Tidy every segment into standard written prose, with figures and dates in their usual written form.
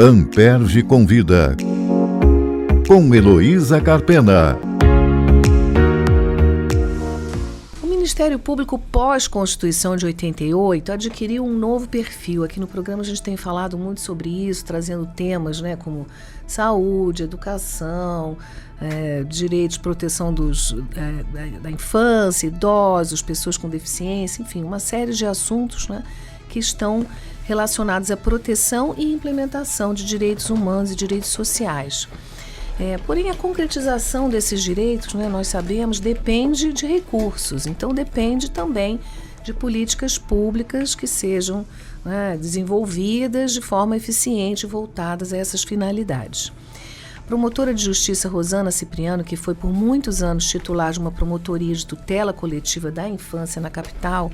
Amperge Convida, com Heloísa Carpena. O Ministério Público pós-Constituição de 88 adquiriu um novo perfil. Aqui no programa a gente tem falado muito sobre isso, trazendo temas, como saúde, educação, direitos, proteção da infância, idosos, pessoas com deficiência, enfim, uma série de assuntos, que estão relacionados à proteção e implementação de direitos humanos e direitos sociais. Porém, a concretização desses direitos, nós sabemos, depende de recursos, então depende também de políticas públicas que sejam desenvolvidas de forma eficiente e voltadas a essas finalidades. A promotora de justiça Rosana Cipriano, que foi por muitos anos titular de uma promotoria de tutela coletiva da infância na capital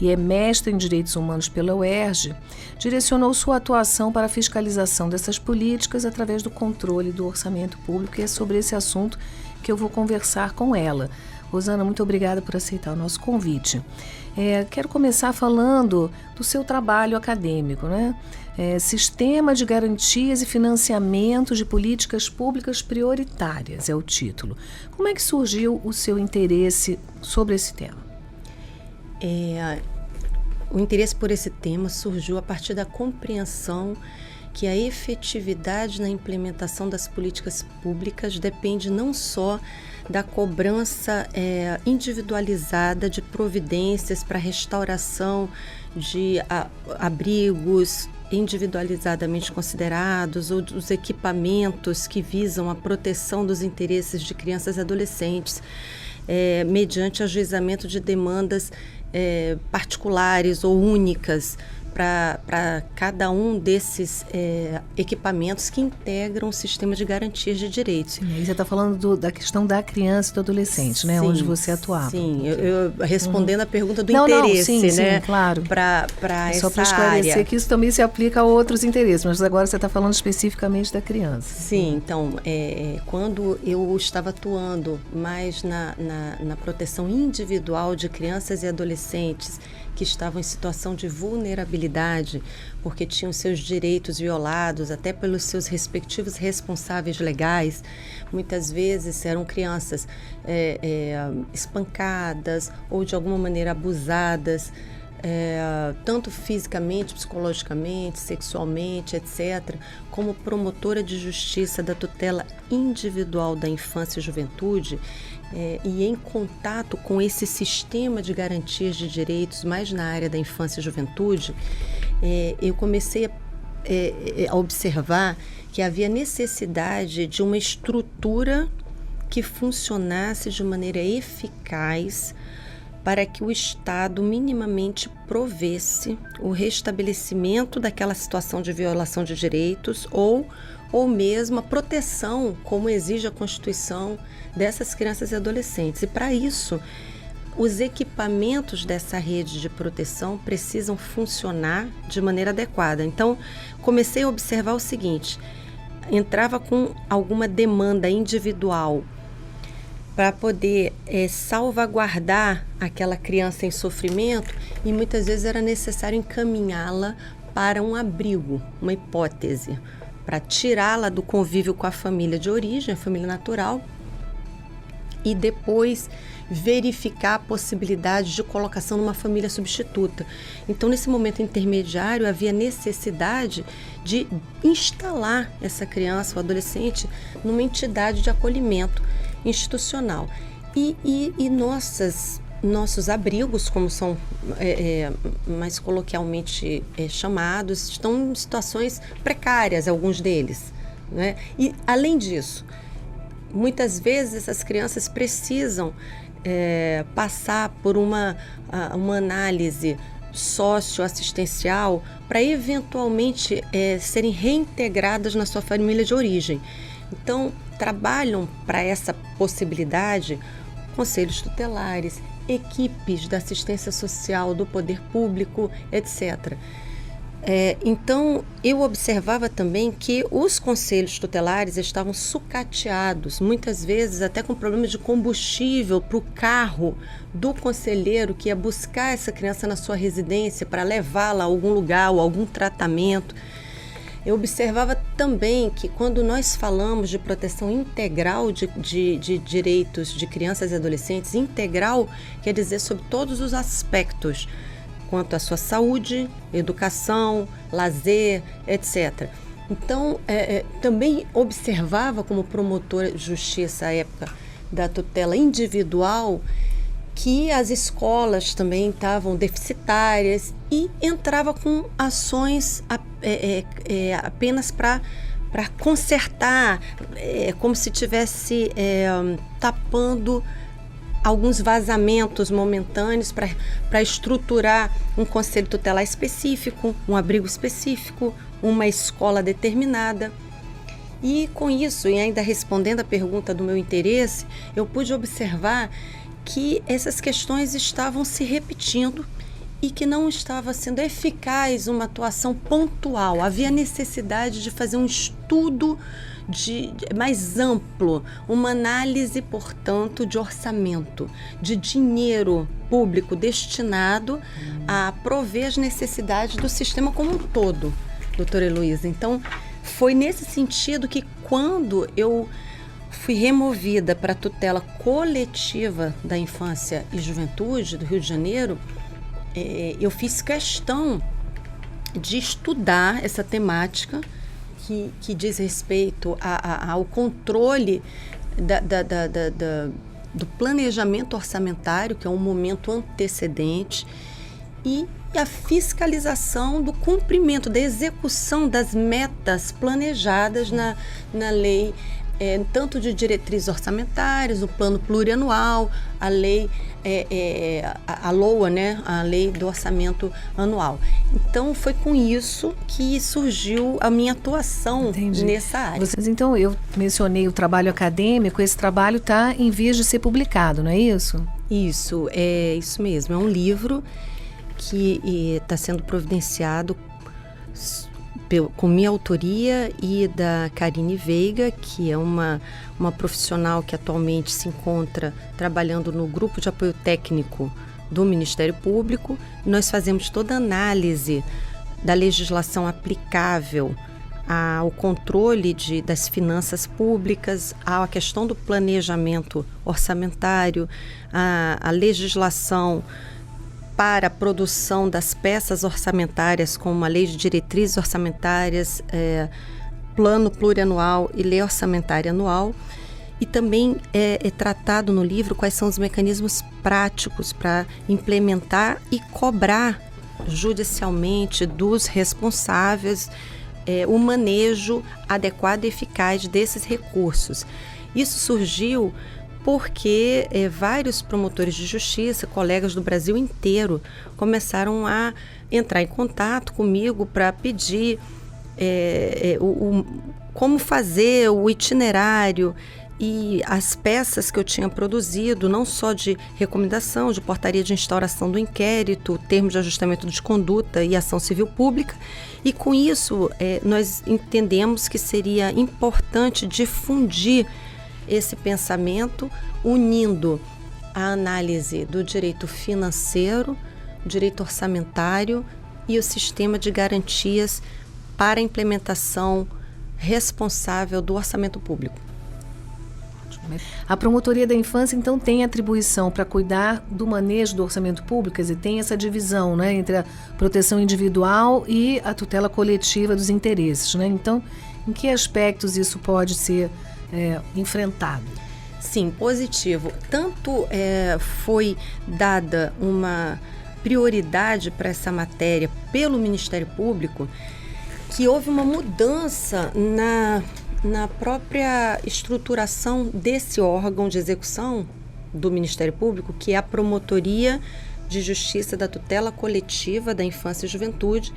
e é mestre em direitos humanos pela UERJ, direcionou sua atuação para a fiscalização dessas políticas através do controle do orçamento público, e é sobre esse assunto que eu vou conversar com ela. Rosana, muito obrigada por aceitar o nosso convite. Quero começar falando do seu trabalho acadêmico, Sistema de Garantias e Financiamento de Políticas Públicas Prioritárias é o título. Como é que surgiu o seu interesse sobre esse tema? O interesse por esse tema surgiu a partir da compreensão que a efetividade na implementação das políticas públicas depende não só da cobrança individualizada de providências para restauração de abrigos individualizadamente considerados ou dos equipamentos que visam a proteção dos interesses de crianças e adolescentes, mediante ajuizamento de demandas particulares ou únicas para cada um desses equipamentos que integram o sistema de garantias de direitos. Sim, aí você está falando da questão da criança e do adolescente, sim, onde você atuava. Sim, eu respondendo a pergunta do interesse, sim, claro. Para essa só para esclarecer área. que isso também se aplica a outros interesses, mas agora você está falando especificamente da criança. Sim, então, quando eu estava atuando mais na proteção individual de crianças e adolescentes que estavam em situação de vulnerabilidade, porque tinham seus direitos violados até pelos seus respectivos responsáveis legais. Muitas vezes eram crianças espancadas ou de alguma maneira abusadas, tanto fisicamente, psicologicamente, sexualmente, etc., como promotora de justiça da tutela individual da infância e juventude, e em contato com esse sistema de garantias de direitos mais na área da infância e juventude, eu comecei a observar que havia necessidade de uma estrutura que funcionasse de maneira eficaz para que o Estado minimamente provesse o restabelecimento daquela situação de violação de direitos ou mesmo a proteção, como exige a Constituição, dessas crianças e adolescentes. E para isso, os equipamentos dessa rede de proteção precisam funcionar de maneira adequada. Então, comecei a observar o seguinte: entrava com alguma demanda individual para poder salvaguardar aquela criança em sofrimento, e muitas vezes era necessário encaminhá-la para um abrigo, uma hipótese, para tirá-la do convívio com a família de origem, a família natural, e depois verificar a possibilidade de colocação numa família substituta. Então, nesse momento intermediário, havia necessidade de instalar essa criança ou adolescente numa entidade de acolhimento institucional. E nossos abrigos, como são mais coloquialmente chamados, estão em situações precárias, alguns deles, E, além disso, muitas vezes essas crianças precisam passar por uma análise socioassistencial para eventualmente serem reintegradas na sua família de origem. Então, trabalham para essa possibilidade conselhos tutelares, equipes da assistência social, do poder público, etc. Então, eu observava também que os conselhos tutelares estavam sucateados, muitas vezes até com problemas de combustível para o carro do conselheiro que ia buscar essa criança na sua residência para levá-la a algum lugar ou algum tratamento. Eu observava também que quando nós falamos de proteção integral de direitos de crianças e adolescentes, integral quer dizer sobre todos os aspectos, quanto à sua saúde, educação, lazer, etc. Então, também observava como promotora de justiça à época da tutela individual que as escolas também estavam deficitárias e entrava com ações apenas para consertar, como se estivesse tapando alguns vazamentos momentâneos para estruturar um conselho tutelar específico, um abrigo específico, uma escola determinada. E com isso, e ainda respondendo a pergunta do meu interesse, eu pude observar que essas questões estavam se repetindo e que não estava sendo eficaz uma atuação pontual. Havia necessidade de fazer um estudo mais amplo, uma análise, portanto, de orçamento, de dinheiro público destinado a prover as necessidades do sistema como um todo, doutora Heloísa. Então, foi nesse sentido que quando eu fui removida para a tutela coletiva da infância e juventude do Rio de Janeiro, eu fiz questão de estudar essa temática que diz respeito ao controle do planejamento orçamentário, que é um momento antecedente, e a fiscalização do cumprimento, da execução das metas planejadas na lei, tanto de diretrizes orçamentárias, o plano plurianual, a lei, a LOA, né, a lei do orçamento anual. Então, foi com isso que surgiu a minha atuação nessa área. Então, eu mencionei o trabalho acadêmico, esse trabalho está em vias de ser publicado, não é isso? Isso, é isso mesmo. É um livro que está sendo providenciado com minha autoria e da Karine Veiga, que é uma profissional que atualmente se encontra trabalhando no grupo de apoio técnico do Ministério Público. Nós fazemos toda a análise da legislação aplicável ao controle das finanças públicas, à questão do planejamento orçamentário, a legislação para a produção das peças orçamentárias, como a Lei de Diretrizes Orçamentárias, Plano Plurianual e Lei Orçamentária Anual. E também é tratado no livro quais são os mecanismos práticos para implementar e cobrar judicialmente dos responsáveis o manejo adequado e eficaz desses recursos. Isso surgiu porque vários promotores de justiça, colegas do Brasil inteiro, começaram a entrar em contato comigo para pedir como fazer o itinerário e as peças que eu tinha produzido, não só de recomendação, de portaria de instauração do inquérito, termo de ajustamento de conduta e ação civil pública. E com isso, nós entendemos que seria importante difundir esse pensamento, unindo a análise do direito financeiro, direito orçamentário e o sistema de garantias para a implementação responsável do orçamento público. A Promotoria da Infância, então, tem atribuição para cuidar do manejo do orçamento público, quer dizer, tem essa divisão, né, entre a proteção individual e a tutela coletiva dos interesses, né? Então, em que aspectos isso pode ser enfrentado? Sim, positivo. Tanto foi dada uma prioridade para essa matéria pelo Ministério Público, que houve uma mudança na própria estruturação desse órgão de execução do Ministério Público, que é a Promotoria de Justiça da Tutela Coletiva da Infância e Juventude,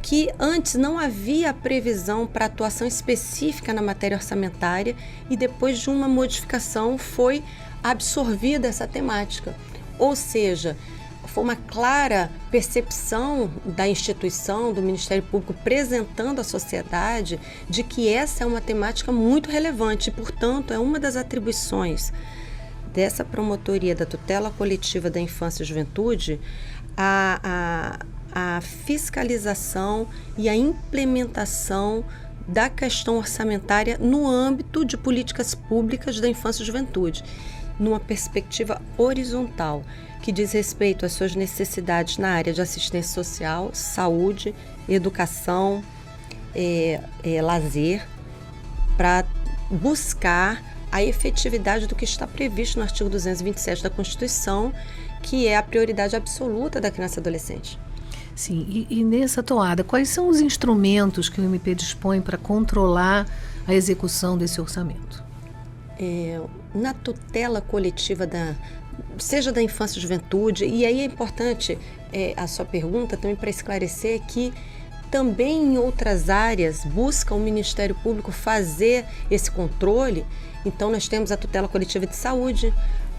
que antes não havia previsão para atuação específica na matéria orçamentária e depois de uma modificação foi absorvida essa temática. Ou seja, foi uma clara percepção da instituição, do Ministério Público, apresentando à sociedade de que essa é uma temática muito relevante e, portanto, é uma das atribuições dessa Promotoria da Tutela Coletiva da Infância e Juventude a a fiscalização e a implementação da questão orçamentária no âmbito de políticas públicas da infância e juventude, numa perspectiva horizontal, que diz respeito às suas necessidades na área de assistência social, saúde, educação, lazer, para buscar a efetividade do que está previsto no artigo 227 da Constituição, que é a prioridade absoluta da criança e adolescente. Sim, e nessa toada, quais são os instrumentos que o MP dispõe para controlar a execução desse orçamento? Na tutela coletiva seja da infância e juventude, e aí é importante a sua pergunta também para esclarecer que também em outras áreas busca o Ministério Público fazer esse controle. Então nós temos a tutela coletiva de saúde,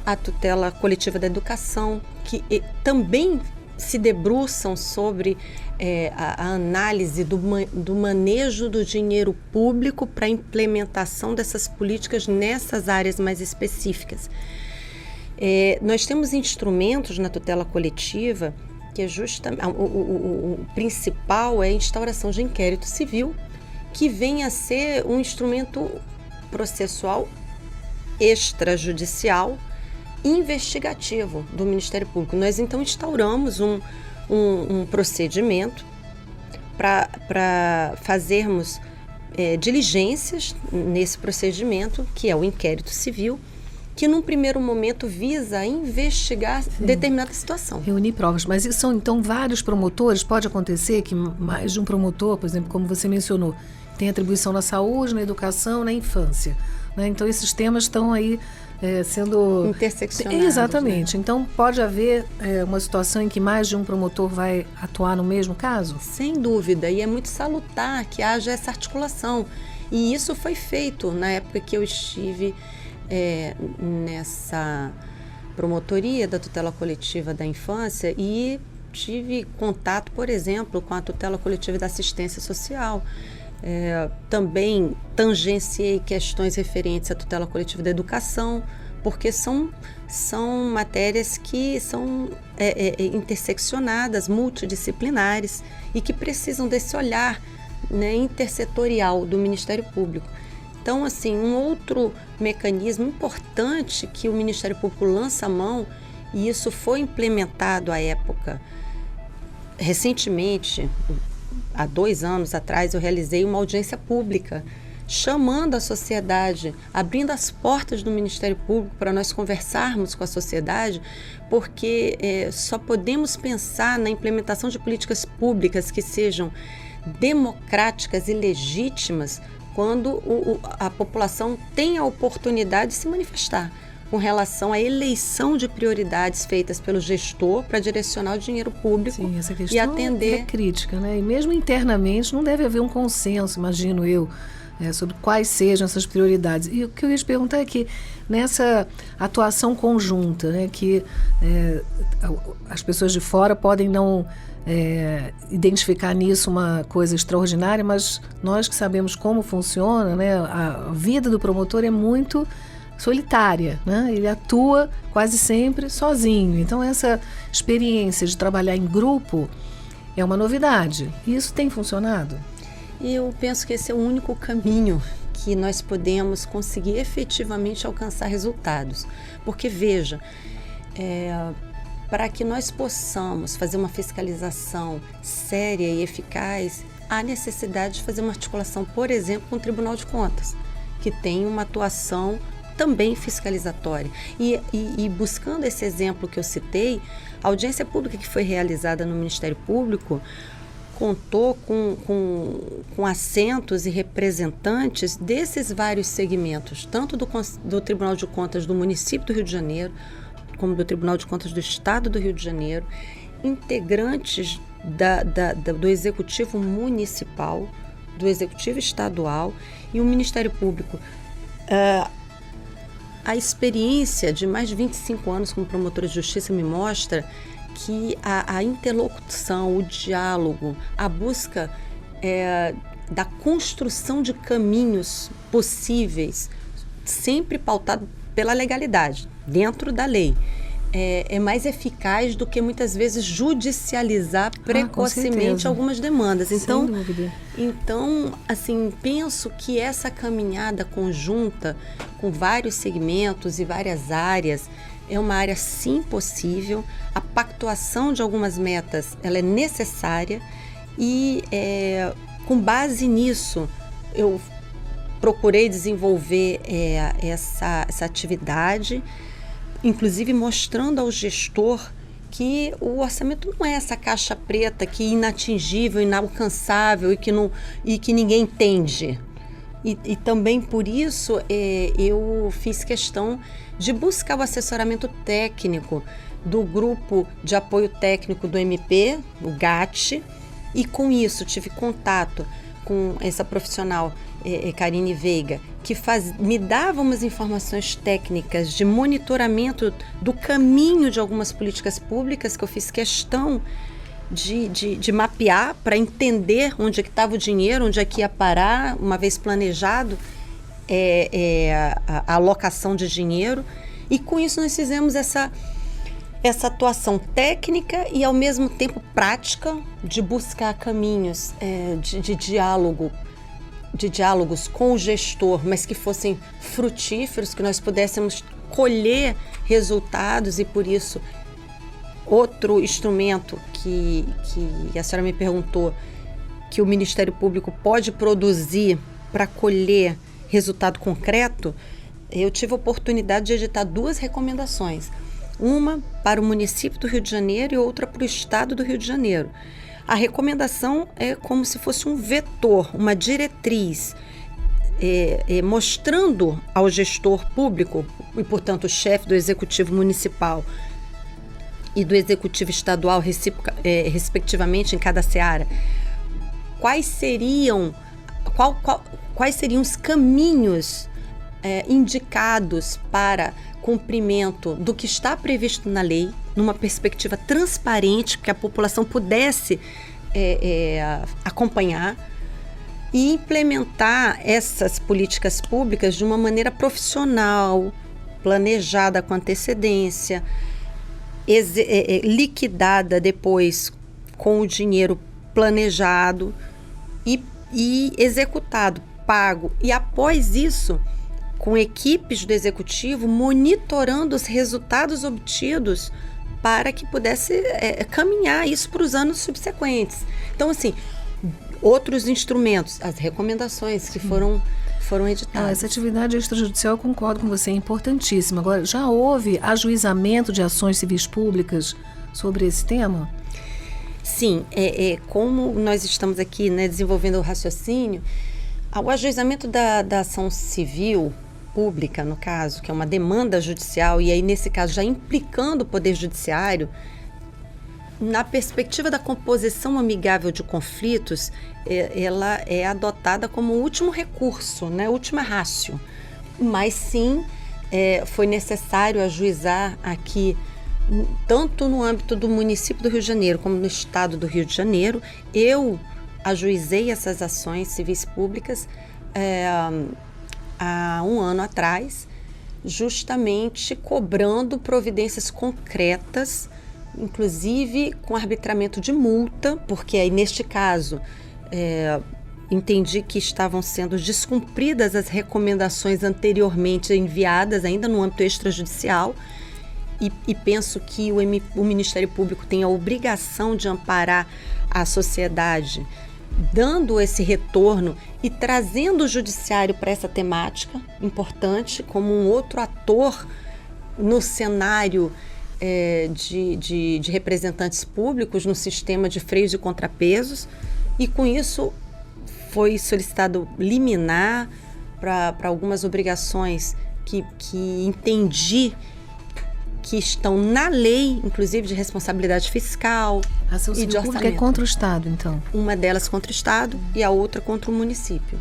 a tutela coletiva da educação, que também se debruçam sobre a análise do manejo do dinheiro público para a implementação dessas políticas nessas áreas mais específicas. Nós temos instrumentos na tutela coletiva que é justamente o principal é a instauração de inquérito civil, que vem a ser um instrumento processual extrajudicial investigativo do Ministério Público. Nós então instauramos um procedimento para fazermos diligências nesse procedimento, que é o inquérito civil, que num primeiro momento visa investigar determinada situação. Reunir provas, mas são então vários promotores? Pode acontecer que mais de um promotor, por exemplo, como você mencionou, tem atribuição na saúde, na educação, na infância, né? Então esses temas estão aí sendo interseccionados. Exatamente. Né? Então pode haver uma situação em que mais de um promotor vai atuar no mesmo caso? Sem dúvida, e é muito salutar que haja essa articulação. E isso foi feito na época que eu estive nessa promotoria da tutela coletiva da infância e tive contato, por exemplo, com a tutela coletiva da assistência social. Também tangenciei questões referentes à tutela coletiva da educação, porque são matérias que são interseccionadas, multidisciplinares e que precisam desse olhar, né, intersetorial do Ministério Público. Então, assim, um outro mecanismo importante que o Ministério Público lança a mão, e isso foi implementado à época, recentemente, há 2 anos atrás, eu realizei uma audiência pública, chamando a sociedade, abrindo as portas do Ministério Público para nós conversarmos com a sociedade, porque só podemos pensar na implementação de políticas públicas que sejam democráticas e legítimas quando a população tem a oportunidade de se manifestar com relação à eleição de prioridades feitas pelo gestor para direcionar o dinheiro público. Sim, essa questão e atender. É crítica, né? E mesmo internamente não deve haver um consenso, imagino eu, sobre quais sejam essas prioridades. E o que eu ia te perguntar é que nessa atuação conjunta, né, que as pessoas de fora podem não identificar nisso uma coisa extraordinária, mas nós que sabemos como funciona, né, a vida do promotor é muito solitária, né? Ele atua quase sempre sozinho. Então essa experiência de trabalhar em grupo é uma novidade. E isso tem funcionado? E eu penso que esse é o único caminho que nós podemos conseguir efetivamente alcançar resultados. Porque, veja, para que nós possamos fazer uma fiscalização séria e eficaz, há necessidade de fazer uma articulação, por exemplo, com o Tribunal de Contas, que tem uma atuação também fiscalizatória. E buscando esse exemplo que eu citei, a audiência pública que foi realizada no Ministério Público contou com assentos e representantes desses vários segmentos, tanto do Tribunal de Contas do município do Rio de Janeiro, como do Tribunal de Contas do Estado do Rio de Janeiro, integrantes do Executivo Municipal, do Executivo Estadual e o Ministério Público. A experiência de mais de 25 anos como promotora de justiça me mostra que a interlocução, o diálogo, a busca da construção de caminhos possíveis, sempre pautado pela legalidade, dentro da lei, é mais eficaz do que muitas vezes judicializar precocemente algumas demandas. Então, sem dúvida. Então, assim, penso que essa caminhada conjunta com vários segmentos e várias áreas é uma área sim possível. A pactuação de algumas metas, ela é necessária e com base nisso eu procurei desenvolver essa atividade, inclusive mostrando ao gestor que o orçamento não é essa caixa preta que é inatingível, inalcançável e que ninguém entende. E também por isso eu fiz questão de buscar o assessoramento técnico do grupo de apoio técnico do MP, o GAT, e com isso tive contato com essa profissional, Karine Veiga, que me dava umas informações técnicas de monitoramento do caminho de algumas políticas públicas que eu fiz questão de mapear para entender onde é que estava o dinheiro, onde é que ia parar, uma vez planejado a alocação de dinheiro. E com isso nós fizemos essa atuação técnica e ao mesmo tempo prática de buscar caminhos de diálogos com o gestor, mas que fossem frutíferos, que nós pudéssemos colher resultados. E por isso outro instrumento que a senhora me perguntou que o Ministério Público pode produzir para colher resultado concreto, eu tive a oportunidade de editar 2 recomendações, uma para o município do Rio de Janeiro e outra para o estado do Rio de Janeiro. A recomendação é como se fosse um vetor, uma diretriz, mostrando ao gestor público e, portanto, o chefe do executivo municipal e do executivo estadual, respectivamente, em cada seara, quais seriam os caminhos indicados para cumprimento do que está previsto na lei, numa perspectiva transparente, que a população pudesse acompanhar e implementar essas políticas públicas de uma maneira profissional, planejada com antecedência, liquidada depois com o dinheiro planejado e executado, pago. E após isso, com equipes do executivo monitorando os resultados obtidos para que pudesse caminhar isso para os anos subsequentes. Então, assim, outros instrumentos, as recomendações que foram editadas. Essa atividade extrajudicial, eu concordo com você, é importantíssima. Agora, já houve ajuizamento de ações civis públicas sobre esse tema? Sim, como nós estamos aqui, desenvolvendo o raciocínio, o ajuizamento da ação civil pública, no caso, que é uma demanda judicial, e aí nesse caso já implicando o Poder Judiciário, na perspectiva da composição amigável de conflitos, ela é adotada como último recurso, última ratio. Mas sim, foi necessário ajuizar aqui, tanto no âmbito do município do Rio de Janeiro como no estado do Rio de Janeiro. Eu ajuizei essas ações civis públicas há um ano atrás, justamente cobrando providências concretas, inclusive com arbitramento de multa, porque aí neste caso entendi que estavam sendo descumpridas as recomendações anteriormente enviadas, ainda no âmbito extrajudicial, e penso que o Ministério Público tem a obrigação de amparar a sociedade, dando esse retorno e trazendo o judiciário para essa temática importante como um outro ator no cenário de representantes públicos, no sistema de freios e contrapesos. E com isso foi solicitado liminar para algumas obrigações que entendi que estão na lei, inclusive de responsabilidade fiscal a ação e de civil pública orçamento. É contra o Estado, então? Uma delas contra o Estado e a outra contra o município.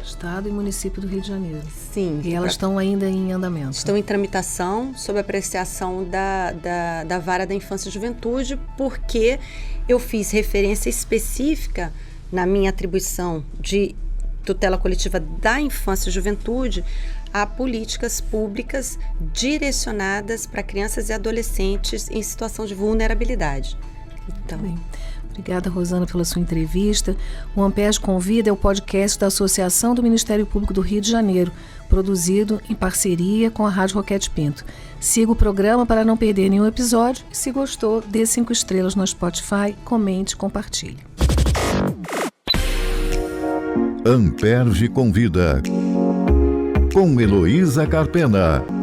Estado e município do Rio de Janeiro. Sim. E elas estão ainda em andamento? Estão em tramitação, sob apreciação da Vara da Infância e Juventude, porque eu fiz referência específica na minha atribuição de tutela coletiva da infância e juventude a políticas públicas direcionadas para crianças e adolescentes em situação de vulnerabilidade. Então, bem. Obrigada, Rosana, pela sua entrevista. O Ampege Convida é o podcast da Associação do Ministério Público do Rio de Janeiro, produzido em parceria com a Rádio Roquete Pinto. Siga o programa para não perder nenhum episódio e, se gostou, dê 5 estrelas no Spotify, comente e compartilhe. Ampege Convida, com Heloísa Carpena.